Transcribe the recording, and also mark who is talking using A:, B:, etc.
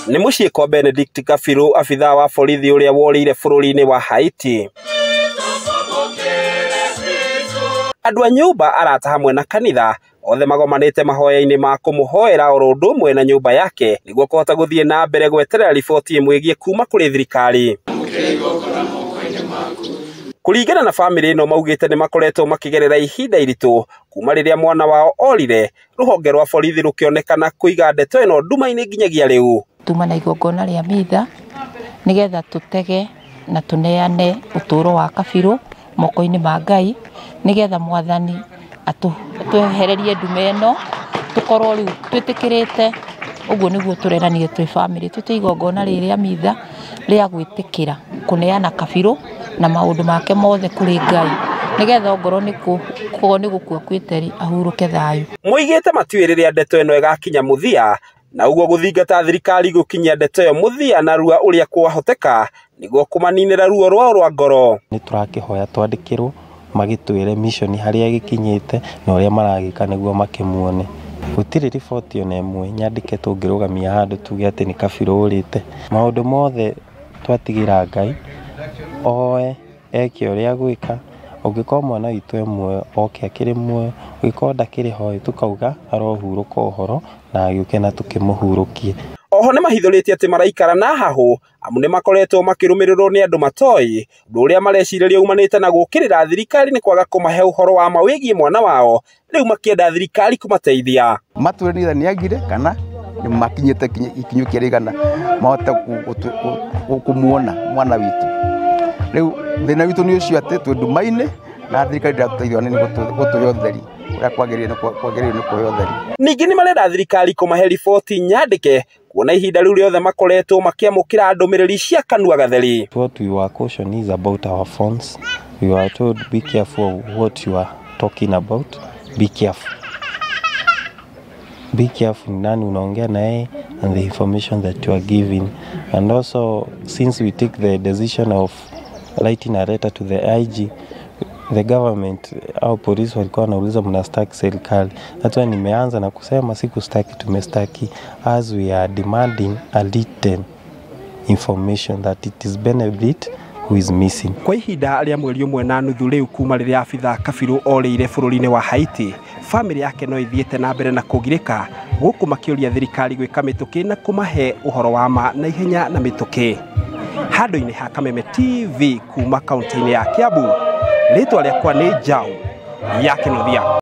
A: Nĩ mũciĩ kwa Benedict Kabiru, abithaa wa borithi ũrĩa worĩire bũrũri-inĩ wa Haiti. Andũ a nyũmba, arata hamwe na kanitha othe magomanĩte mahoya-inĩ ma kũmũhoera oro ũndũ ũmwe na nyũmba yake nĩguo kũhota gũthiĩ na mbere gweterera riboti ĩmwe kuma kũrĩ thirikari. Kũringana na famĩlĩ ĩno, maugĩte nĩ makoretwo makĩgerera ihinda iritũ kuma rĩrĩa mwana wao orire, rũhonge rwa borithi rũkĩonekana kũiga ndeto ĩno nduma-inĩ nginyagia rĩu.
B: Tuma na igongona rĩa mitha nĩgetha tũtege na tũneane ũtũũro wa Kabiru moko-inĩ ma Ngai, nĩgetha Mwathani atwehererie nduma ĩno, tũkorwo rĩu twĩtĩkĩrĩte. Ũguo nĩguo tũreranire twĩ famĩlĩ, twĩte igongona rĩrĩa mitha rĩa gwĩtĩkĩra kũneana Kabiru na maũndũ make mothe kũrĩ Ngai, nĩgetha ongorwo nĩ gũkua kwĩteri ahurũke thayũ. Moigĩte matiũĩ rĩrĩa ndeto ĩno ĩgakinya mũthia, na ũguo gũthingata thirikari gũkinyia ndeto ĩyo mũthia na rua ũrĩa kwahoteka nĩguo kũmaninĩra ruo rwao rwa ngoro.
C: Nĩ tũrakĩhoya twandĩkĩrwo magĩtwĩre mission harĩa gĩkinyĩte na ũrĩa maragĩka nĩguo makĩmuone. Gũtirĩ riboti ona ĩmwe nyandĩke tũngĩrũgamia handũ tuge atĩ nĩ Kabiru ũrĩte. Maũndũ mothe twatigĩra Ngai, oe eke ũrĩa gwĩka. Ũngĩkorwo mwana witũ ĩmwe oke akĩrĩ muoyo, ũngĩkorwo ndakĩrĩ ho, tukauga arohurũka ũhoro na agĩũke na tũkĩmũhurũkie.
A: Oho nĩ mahithũrĩtie atĩ maraikara na hahũ, amu nĩ makoretwo makĩrũmĩrĩrwo nĩ andũ matoĩ, ũndũ ũrĩa marecirĩria umanĩte na gũkĩrĩra thirikari nĩ kwaga kũmahe ũhoro wa ma wĩgiĩ mwana wao, rĩu makĩenda thirikari kũmateithia.
D: Matũrĩra nĩ agire kana nĩ makinyĩte ikinyu kĩrĩgana mahote kũmuona mwana witũ. Rĩu thĩna witũ nĩ ũcio atĩ twĩ nduma-inĩ na thirikari ndĩratũteithia nĩ gũtũhe ũtheri ũrĩa kwagĩrĩire nĩ kũhe ũtheri. Ningĩ
A: nĩ marenda thirikari kũmahe riboti nyandĩke kuona ihinda rĩu rĩothe makoretwo makĩamũkĩra ndũmĩrĩri cia kanua gatheri.
C: What we were cautioned is about our phones. We were told be careful what you are talking about. Be careful. Be careful nani unaongea na yeye and the information that you are giving. And also since we take the decision of writing a letter to the IG, the government au polisi walikuwa wanauliza mnastaki serikali. That's why nimeanza na kusema sikustaki, tumestaki, as we are demanding a written information that it is Benedict who is missing.
A: Kwa ihinda rĩa mweri ũmwe na nuthu rĩu kuma rĩrĩa abithaa Kabiru orĩire bũrũri-inĩ wa Haiti, famĩlĩ yake no ithiĩte na mbere na kũgirĩka, gũkũ makĩũria thirikari gwĩka mĩtũkĩ na kũmahe ũhoro wa ma na ihenya na mĩtũkĩ. Handũ-inĩ ha Kameme TV kuma kaunti-inĩ ya Kiambu, rĩtwa rĩakwa nĩ Njaũ ya Kĩnuthia.